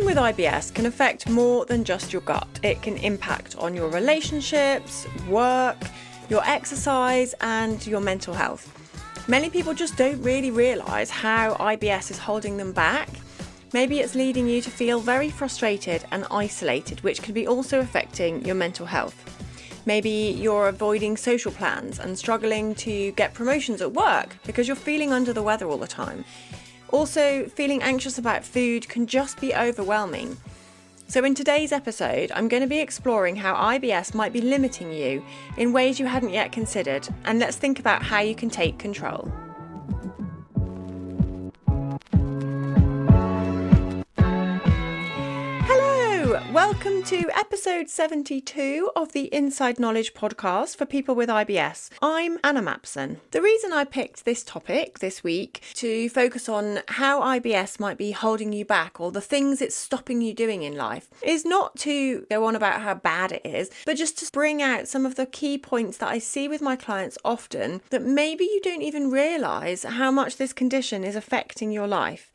with IBS can affect more than just your gut. It can impact on your relationships, work, your exercise, and your mental health. Many people just don't really realise how IBS is holding them back. Maybe it's leading you to feel very frustrated and isolated, which could be also affecting your mental health. Maybe you're avoiding social plans and struggling to get promotions at work because you're feeling under the weather all the time. Also, feeling anxious about food can just be overwhelming. So in today's episode, I'm going to be exploring how IBS might be limiting you in ways you hadn't yet considered, and let's think about how you can take control. Welcome to episode 72 of the Inside Knowledge podcast for people with IBS. I'm Anna Mapson. The reason I picked this topic this week to focus on how IBS might be holding you back or the things it's stopping you doing in life is not to go on about how bad it is, but just to bring out some of the key points that I see with my clients often that maybe you don't even realise how much this condition is affecting your life.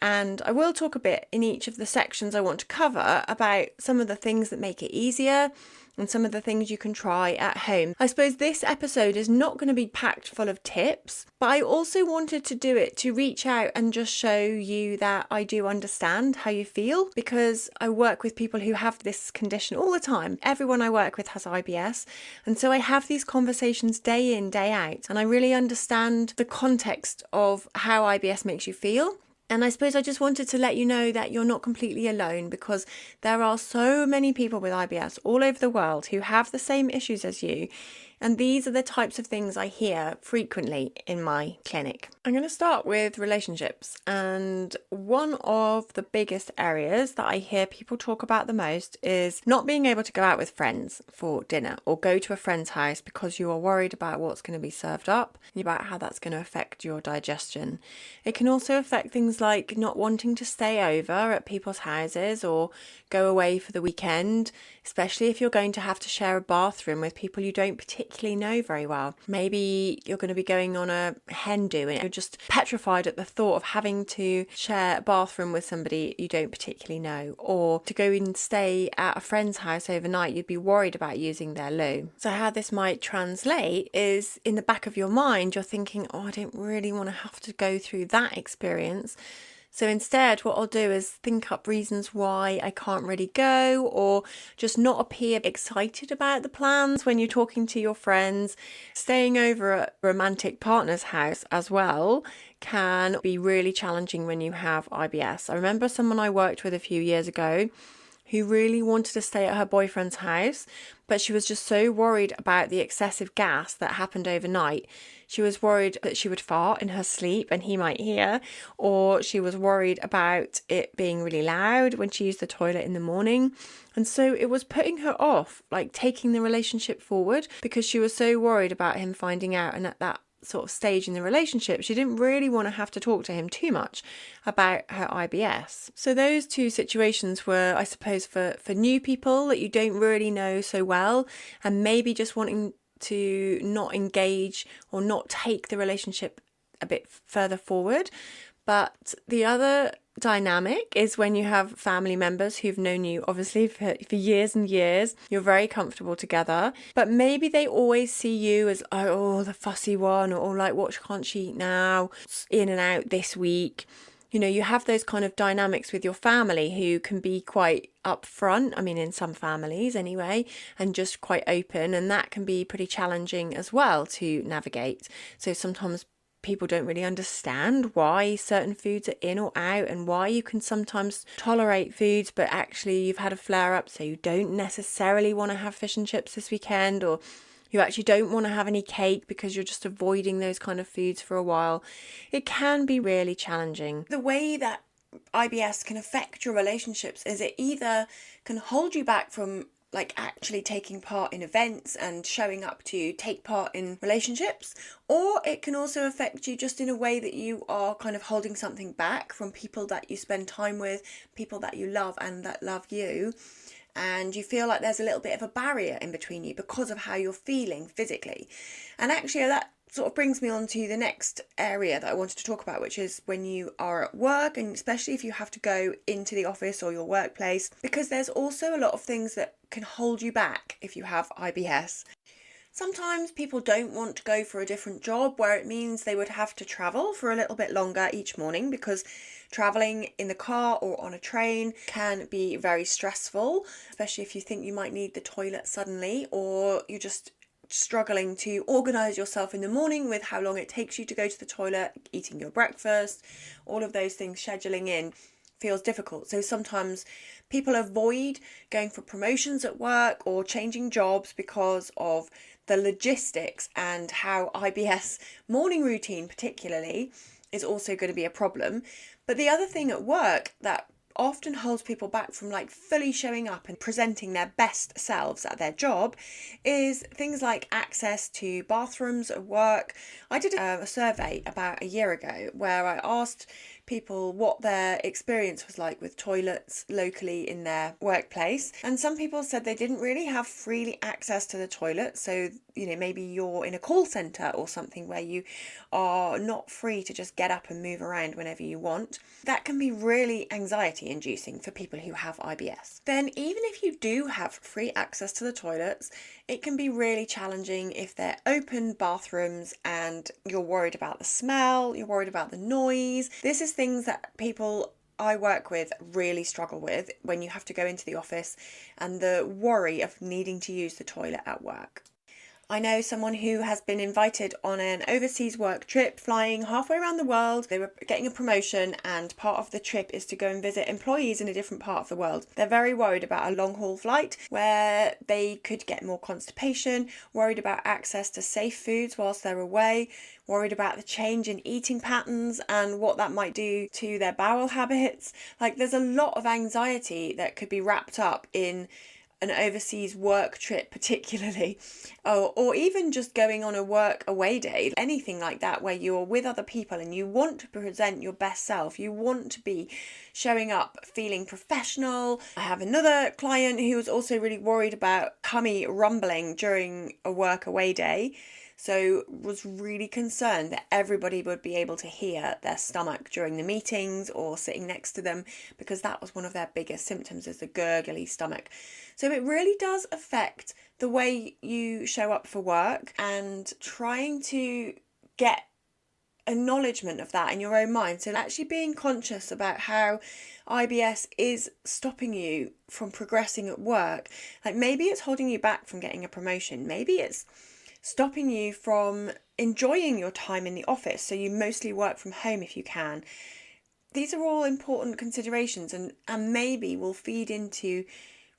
And I will talk a bit in each of the sections I want to cover about some of the things that make it easier and some of the things you can try at home. I suppose this episode is not going to be packed full of tips, but I also wanted to do it to reach out and just show you that I do understand how you feel, because I work with people who have this condition all the time. Everyone I work with has IBS, and so I have these conversations day in, day out, and I really understand the context of how IBS makes you feel. And I suppose I just wanted to let you know that you're not completely alone, because there are so many people with IBS all over the world who have the same issues as you. And these are the types of things I hear frequently in my clinic. I'm going to start with relationships. And one of the biggest areas that I hear people talk about the most is not being able to go out with friends for dinner or go to a friend's house because you are worried about what's going to be served up and about how that's going to affect your digestion. It can also affect things like not wanting to stay over at people's houses or go away for the weekend, especially if you're going to have to share a bathroom with people you don't particularly know very well. Maybe you're going to be going on a hen do and you're just petrified at the thought of having to share a bathroom with somebody you don't particularly know, or to go and stay at a friend's house overnight, you'd be worried about using their loo. So how this might translate is, in the back of your mind, you're thinking, I don't really want to have to go through that experience. So instead, what I'll do is think up reasons why I can't really go, or just not appear excited about the plans when you're talking to your friends. Staying over at a romantic partner's house as well can be really challenging when you have IBS. I remember someone I worked with a few years ago who really wanted to stay at her boyfriend's house, but she was just so worried about the excessive gas that happened overnight. She was worried that she would fart in her sleep and he might hear, or she was worried about it being really loud when she used the toilet in the morning. And so it was putting her off, like taking the relationship forward, because she was so worried about him finding out. And at that sort of stage in the relationship, she didn't really want to have to talk to him too much about her IBS. So those two situations were, I suppose, for new people that you don't really know so well, and maybe just wanting to not engage or not take the relationship a bit further forward. But the other dynamic is when you have family members who've known you obviously for years and years. You're very comfortable together, but maybe they always see you as the fussy one, or like, what can't she eat now, in and out this week. You know, you have those kind of dynamics with your family who can be quite upfront, I mean in some families anyway, and just quite open, and that can be pretty challenging as well to navigate. So sometimes people don't really understand why certain foods are in or out, and why you can sometimes tolerate foods but actually you've had a flare up, so you don't necessarily want to have fish and chips this weekend, or you actually don't want to have any cake because you're just avoiding those kind of foods for a while. It can be really challenging. The way that IBS can affect your relationships is it either can hold you back from like actually taking part in events and showing up to take part in relationships, or it can also affect you just in a way that you are kind of holding something back from people that you spend time with, people that you love and that love you. And you feel like there's a little bit of a barrier in between you because of how you're feeling physically. And actually that sort of brings me on to the next area that I wanted to talk about, which is when you are at work, and especially if you have to go into the office or your workplace, because there's also a lot of things that can hold you back if you have IBS. Sometimes people don't want to go for a different job where it means they would have to travel for a little bit longer each morning, because traveling in the car or on a train can be very stressful, especially if you think you might need the toilet suddenly, or you're just struggling to organise yourself in the morning with how long it takes you to go to the toilet, eating your breakfast, all of those things, scheduling in feels difficult. So sometimes people avoid going for promotions at work or changing jobs because of the logistics, and how IBS morning routine particularly is also going to be a problem. But the other thing at work that often holds people back from fully showing up and presenting their best selves at their job is things like access to bathrooms at work. I did a survey about a year ago where I asked people what their experience was like with toilets locally in their workplace, and some people said they didn't really have freely access to the toilet. So maybe you're in a call centre or something where you are not free to just get up and move around whenever you want. That can be really anxiety inducing for people who have IBS. Then even if you do have free access to the toilets, it can be really challenging if they're open bathrooms and you're worried about the smell, you're worried about the noise. This is things that people I work with really struggle with when you have to go into the office and the worry of needing to use the toilet at work. I know someone who has been invited on an overseas work trip, flying halfway around the world. They were getting a promotion, and part of the trip is to go and visit employees in a different part of the world. They're very worried about a long haul flight where they could get more constipation, worried about access to safe foods whilst they're away, worried about the change in eating patterns and what that might do to their bowel habits. There's a lot of anxiety that could be wrapped up in an overseas work trip particularly, or even just going on a work away day, anything like that where you're with other people and you want to present your best self, you want to be showing up feeling professional. I have another client who was also really worried about tummy rumbling during a work away day, so was really concerned that everybody would be able to hear their stomach during the meetings or sitting next to them, because that was one of their biggest symptoms, is the gurgly stomach. So it really does affect the way you show up for work, and trying to get acknowledgement of that in your own mind. So actually being conscious about how IBS is stopping you from progressing at work. Maybe it's holding you back from getting a promotion. Maybe it's stopping you from enjoying your time in the office, so you mostly work from home if you can. These are all important considerations, and maybe will feed into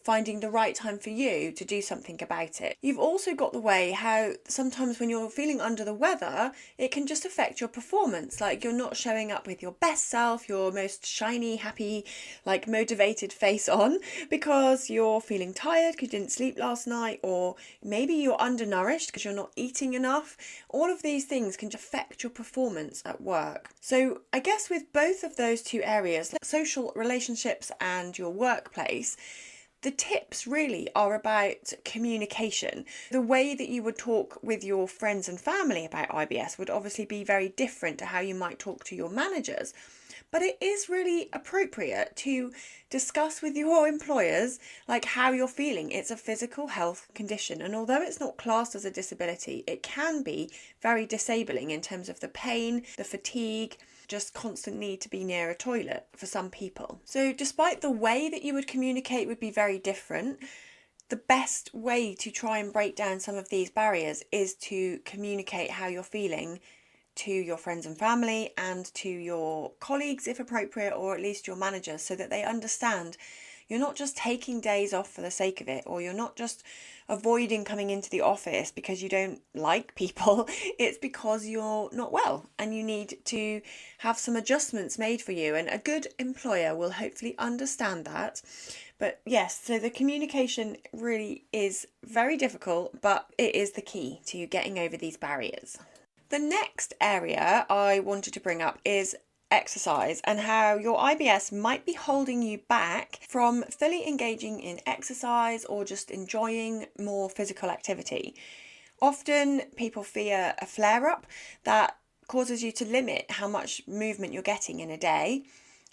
finding the right time for you to do something about it. You've also got the way how sometimes when you're feeling under the weather, it can just affect your performance. You're not showing up with your best self, your most shiny, happy, motivated face on, because you're feeling tired because you didn't sleep last night, or maybe you're undernourished because you're not eating enough. All of these things can affect your performance at work. So I guess with both of those two areas, social relationships and your workplace, the tips really are about communication. The way that you would talk with your friends and family about IBS would obviously be very different to how you might talk to your managers. But it is really appropriate to discuss with your employers how you're feeling. It's a physical health condition, and although it's not classed as a disability, it can be very disabling in terms of the pain, the fatigue, just constant need to be near a toilet for some people. So despite the way that you would communicate would be very different, the best way to try and break down some of these barriers is to communicate how you're feeling to your friends and family, and to your colleagues if appropriate, or at least your managers, so that they understand you're not just taking days off for the sake of it, or you're not just avoiding coming into the office because you don't like people. It's because you're not well and you need to have some adjustments made for you, and a good employer will hopefully understand that. But yes, so the communication really is very difficult, but it is the key to getting over these barriers. The next area I wanted to bring up is exercise, and how your IBS might be holding you back from fully engaging in exercise or just enjoying more physical activity. Often people fear a flare-up that causes you to limit how much movement you're getting in a day.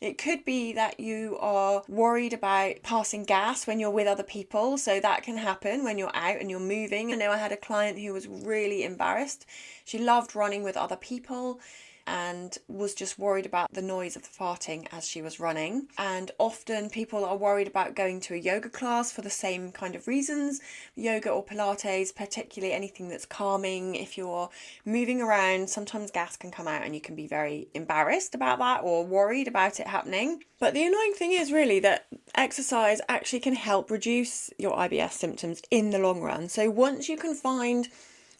It could be that you are worried about passing gas when you're with other people. So that can happen when you're out and you're moving. I know I had a client who was really embarrassed. She loved running with other people and was just worried about the noise of the farting as she was running. And often people are worried about going to a yoga class for the same kind of reasons. Yoga or Pilates, particularly anything that's calming. If you're moving around, sometimes gas can come out and you can be very embarrassed about that or worried about it happening. But the annoying thing is really that exercise actually can help reduce your IBS symptoms in the long run. So once you can find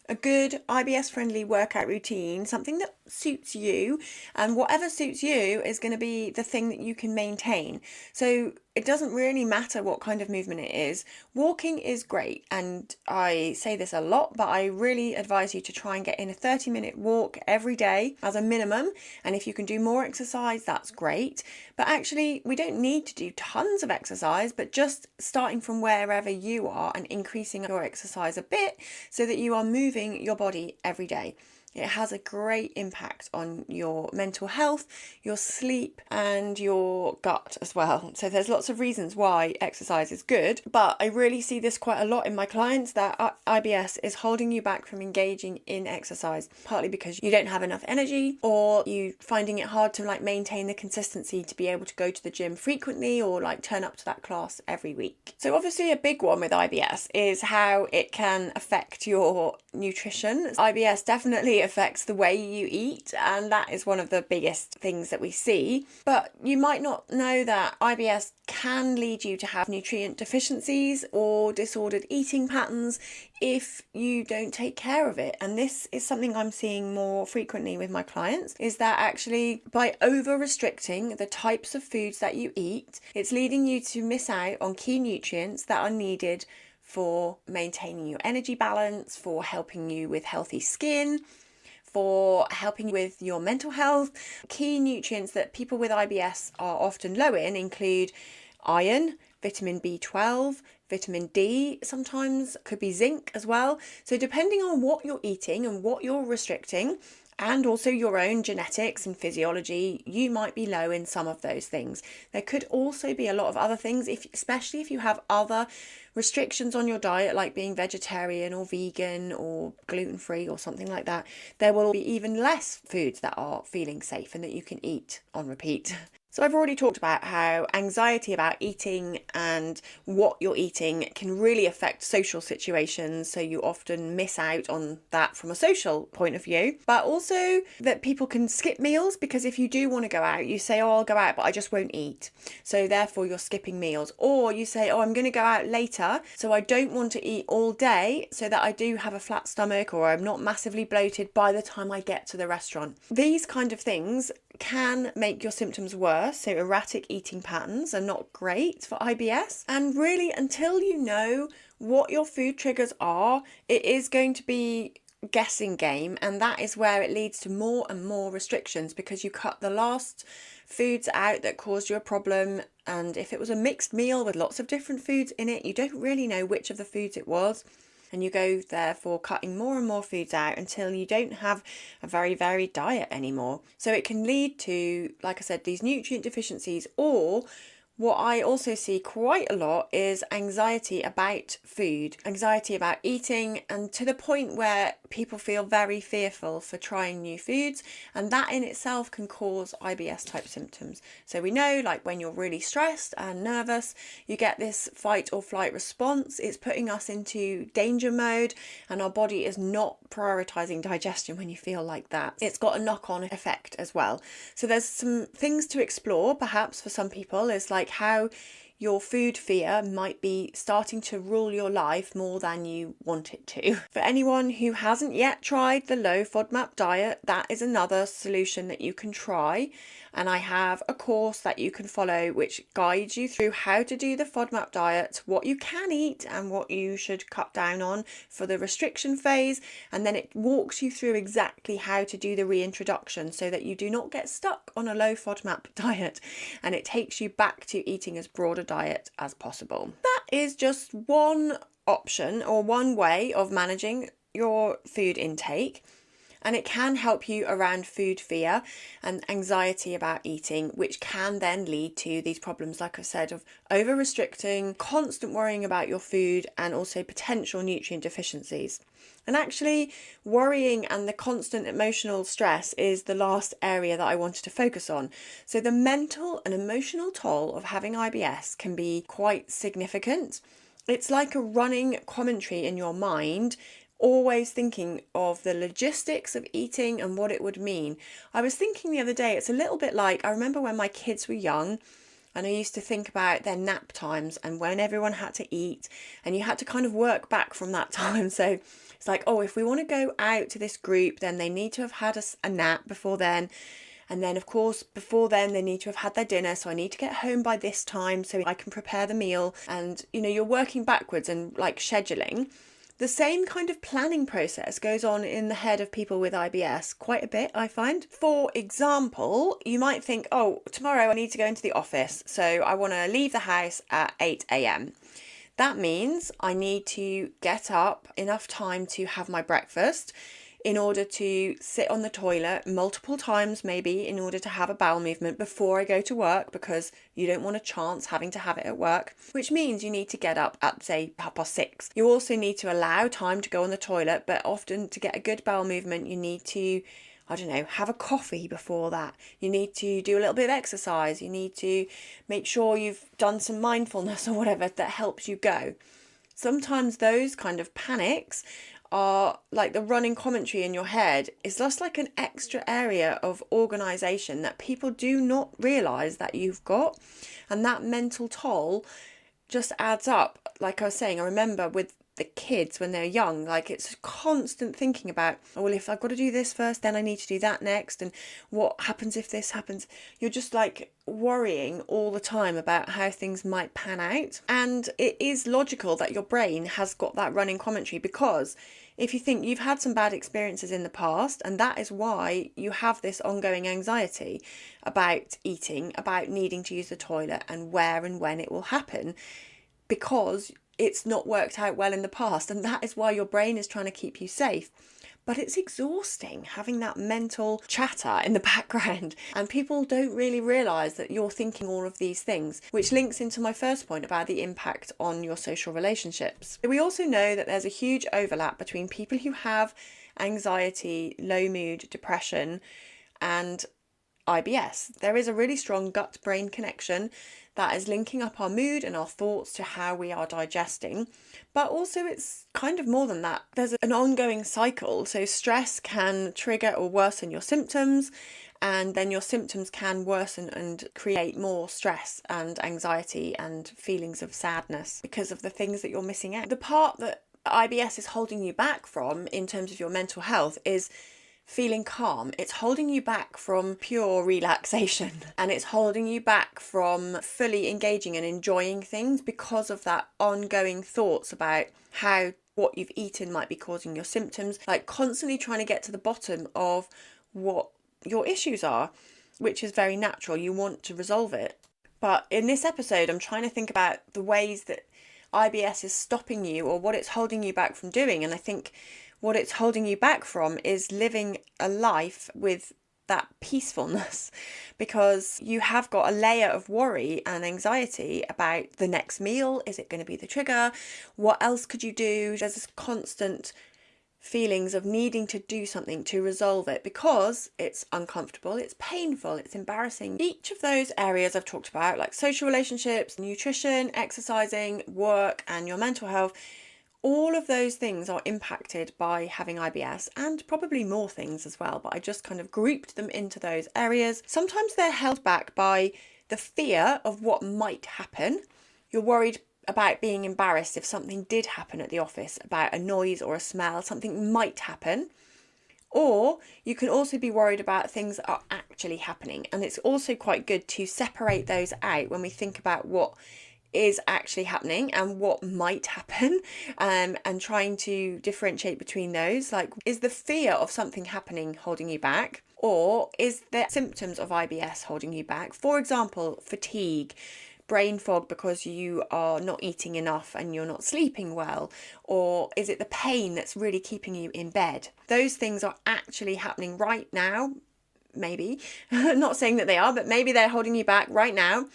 a good IBS friendly workout routine, something that suits you, and whatever suits you is going to be the thing that you can maintain. So it doesn't really matter what kind of movement it is. Walking is great, and I say this a lot, but I really advise you to try and get in a 30-minute walk every day as a minimum. And if you can do more exercise, that's great. But actually, we don't need to do tons of exercise, but just starting from wherever you are and increasing your exercise a bit so that you are moving your body every day. It has a great impact on your mental health, your sleep, and your gut as well. So there's lots of reasons why exercise is good, but I really see this quite a lot in my clients, that IBS is holding you back from engaging in exercise, partly because you don't have enough energy, or you finding it hard to maintain the consistency to be able to go to the gym frequently or turn up to that class every week. So obviously a big one with IBS is how it can affect your nutrition. IBS definitely affects the way you eat, and that is one of the biggest things that we see. But you might not know that IBS can lead you to have nutrient deficiencies or disordered eating patterns if you don't take care of it. And this is something I'm seeing more frequently with my clients, is that actually by over restricting the types of foods that you eat, it's leading you to miss out on key nutrients that are needed for maintaining your energy balance, for helping you with healthy skin, for helping with your mental health. Key nutrients that people with IBS are often low in include iron, vitamin B12, vitamin D, sometimes could be zinc as well. So depending on what you're eating and what you're restricting, and also your own genetics and physiology, you might be low in some of those things. There could also be a lot of other things, especially if you have other restrictions on your diet, like being vegetarian or vegan or gluten-free or something like that. There will be even less foods that are feeling safe and that you can eat on repeat. So I've already talked about how anxiety about eating and what you're eating can really affect social situations. So you often miss out on that from a social point of view, but also that people can skip meals, because if you do want to go out, you say, oh, I'll go out, but I just won't eat. So therefore you're skipping meals. Or you say, oh, I'm going to go out later, so I don't want to eat all day so that I do have a flat stomach or I'm not massively bloated by the time I get to the restaurant. These kind of things can make your symptoms worse. So erratic eating patterns are not great for IBS. And really, until you know what your food triggers are, it is going to be a guessing game, and that is where it leads to more and more restrictions, because you cut the last foods out that caused you a problem. And if it was a mixed meal with lots of different foods in it, you don't really know which of the foods it was. And you go therefore cutting more and more foods out until you don't have a very varied diet anymore. So it can lead to, like I said, these nutrient deficiencies, or what I also see quite a lot is anxiety about food, anxiety about eating, and to the point where people feel very fearful for trying new foods, and that in itself can cause IBS type symptoms. So we know, when you're really stressed and nervous, you get this fight or flight response. It's putting us into danger mode, and our body is not prioritizing digestion when you feel like that. It's got a knock-on effect as well. So there's some things to explore perhaps for some people, is how your food fear might be starting to rule your life more than you want it to. For anyone who hasn't yet tried the low FODMAP diet, that is another solution that you can try. And I have a course that you can follow which guides you through how to do the FODMAP diet, what you can eat and what you should cut down on for the restriction phase. And then it walks you through exactly how to do the reintroduction so that you do not get stuck on a low FODMAP diet, and it takes you back to eating as broad a diet as possible. That is just one option or one way of managing your food intake. And it can help you around food fear and anxiety about eating, which can then lead to these problems, like I said, of over restricting, constant worrying about your food, and also potential nutrient deficiencies. And actually, worrying and the constant emotional stress is the last area that I wanted to focus on. So the mental and emotional toll of having IBS can be quite significant. It's like a running commentary in your mind, always thinking of the logistics of eating and what it would mean. I was thinking the other day, it's a little bit like, I remember when my kids were young and I used to think about their nap times and when everyone had to eat, and you had to kind of work back from that time. So it's like, oh, if we want to go out to this group, then they need to have had a nap before then. And then, of course, before then, they need to have had their dinner. So I need to get home by this time so I can prepare the meal. And, you're working backwards and like scheduling. The same kind of planning process goes on in the head of people with IBS quite a bit, I find. For example, you might think, oh, tomorrow I need to go into the office, so I want to leave the house at 8 a.m. That means I need to get up enough time to have my breakfast, in order to sit on the toilet multiple times, maybe in order to have a bowel movement before I go to work, because you don't want a chance having to have it at work, which means you need to get up at, say, 6:30. You also need to allow time to go on the toilet, but often to get a good bowel movement, you need to, have a coffee before that. You need to do a little bit of exercise. You need to make sure you've done some mindfulness or whatever that helps you go. Sometimes those kind of panics are like the running commentary in your head is just like an extra area of organisation that people do not realise that you've got. And that mental toll just adds up. Like I was saying, I remember with the kids when they're young, like it's constant thinking about, oh, well, if I've got to do this first, then I need to do that next. And what happens if this happens? You're just like worrying all the time about how things might pan out. And it is logical that your brain has got that running commentary, because if you think you've had some bad experiences in the past, and that is why you have this ongoing anxiety about eating, about needing to use the toilet and where and when it will happen, because it's not worked out well in the past, and that is why your brain is trying to keep you safe. But it's exhausting having that mental chatter in the background, and people don't really realise that you're thinking all of these things, which links into my first point about the impact on your social relationships. We also know that there's a huge overlap between people who have anxiety, low mood, depression, and IBS. There is a really strong gut-brain connection that is linking up our mood and our thoughts to how we are digesting. But also it's kind of more than that. There's an ongoing cycle. So stress can trigger or worsen your symptoms, and then your symptoms can worsen and create more stress and anxiety and feelings of sadness because of the things that you're missing out. The part that IBS is holding you back from in terms of your mental health is feeling calm. It's holding you back from pure relaxation, and it's holding you back from fully engaging and enjoying things because of that ongoing thoughts about how what you've eaten might be causing your symptoms, like constantly trying to get to the bottom of what your issues are, which is very natural. You want to resolve it. But in this episode, I'm trying to think about the ways that IBS is stopping you, or what it's holding you back from doing. And I think what it's holding you back from is living a life with that peacefulness, because you have got a layer of worry and anxiety about the next meal. Is it going to be the trigger? What else could you do? There's this constant feelings of needing to do something to resolve it because it's uncomfortable, it's painful, it's embarrassing. Each of those areas I've talked about, like social relationships, nutrition, exercising, work, and your mental health, all of those things are impacted by having IBS, and probably more things as well, but I just kind of grouped them into those areas. Sometimes they're held back by the fear of what might happen. You're worried about being embarrassed if something did happen at the office, about a noise or a smell, something might happen. Or you can also be worried about things that are actually happening. And it's also quite good to separate those out when we think about what is actually happening and what might happen, and trying to differentiate between those. Like, is the fear of something happening holding you back, or is the symptoms of IBS holding you back? For example, fatigue, brain fog because you are not eating enough and you're not sleeping well? Or is it the pain that's really keeping you in bed? Those things are actually happening right now. Maybe, not saying that they are, but maybe they're holding you back right now.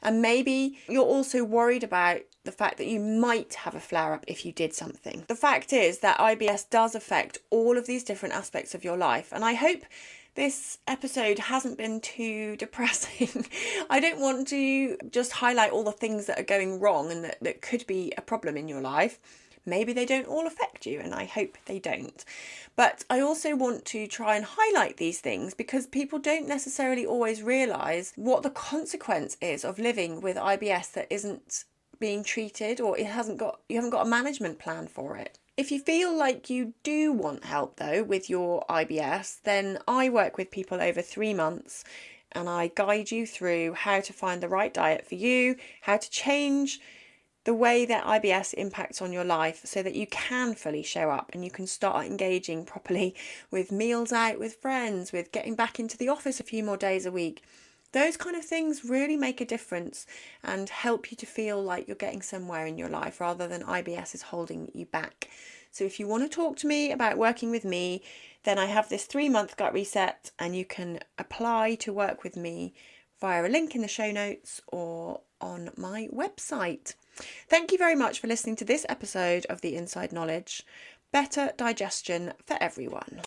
And maybe you're also worried about the fact that you might have a flare-up if you did something. The fact is that IBS does affect all of these different aspects of your life. And I hope this episode hasn't been too depressing. I don't want to just highlight all the things that are going wrong and that could be a problem in your life. Maybe they don't all affect you, and I hope they don't. But I also want to try and highlight these things because people don't necessarily always realise what the consequence is of living with IBS that isn't being treated, or you haven't got a management plan for it. If you feel like you do want help though with your IBS, then I work with people over 3 months and I guide you through how to find the right diet for you, how to change the way that IBS impacts on your life so that you can fully show up and you can start engaging properly with meals out with friends, with getting back into the office a few more days a week. Those kind of things really make a difference and help you to feel like you're getting somewhere in your life rather than IBS is holding you back. So if you want to talk to me about working with me, then I have this 3-month gut reset and you can apply to work with me via a link in the show notes or on my website. Thank you very much for listening to this episode of The Inside Knowledge. Better digestion for everyone.